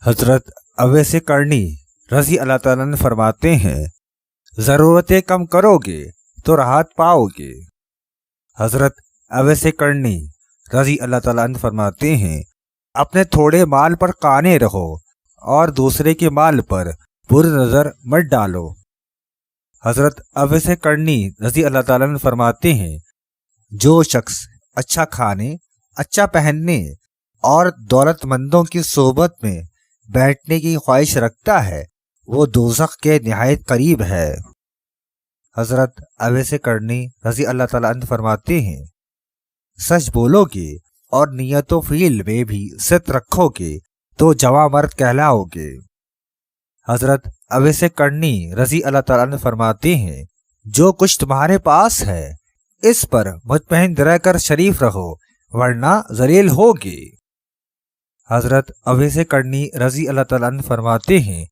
حضرت اویس کرنی رضی اللہ تعالیٰ عنہ فرماتے ہیں، ضرورتیں کم کرو گے تو راحت پاؤ گے۔ حضرت اویس کرنی رضی اللہ تعالیٰ عنہ فرماتے ہیں، اپنے تھوڑے مال پر قانے رہو اور دوسرے کے مال پر بری نظر مت ڈالو۔ حضرت اویس کرنی رضی اللہ تعالیٰ عنہ فرماتے ہیں، جو شخص اچھا کھانے، اچھا پہننے اور دولت مندوں کی صحبت میں بیٹھنے کی خواہش رکھتا ہے، وہ دوزخ کے نہایت قریب ہے۔ حضرت اویس کرنی رضی اللہ تعالیٰ عنہ فرماتے ہیں، سچ بولو گے اور نیت و فعل میں بھی صدق رکھو گے تو جواں مرد کہلاؤ گے۔ حضرت اویس کرنی رضی اللہ تعالیٰ عنہ فرماتے ہیں، جو کچھ تمہارے پاس ہے اس پر مطمئن رہ کر شریف رہو ورنہ ذلیل ہوگے۔ حضرت اویس کرنی رضی اللہ تعالیٰ عنہ فرماتے ہیں،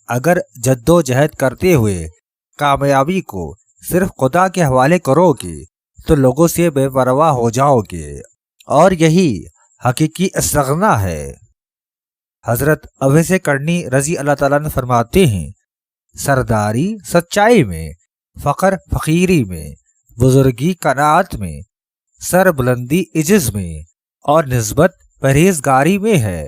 اگر جد و جہد کرتے ہوئے کامیابی کو صرف خدا کے حوالے کرو گے تو لوگوں سے بے پرواہ ہو جاؤ گے، اور یہی حقیقی استغنا ہے۔ حضرت اویس کرنی رضی اللہ تعالیٰ عنہ فرماتے ہیں، سرداری سچائی میں، فقر فقیری میں، بزرگی قناعت میں، سر بلندی عجز میں اور نسبت پرہیزگاری میں ہے۔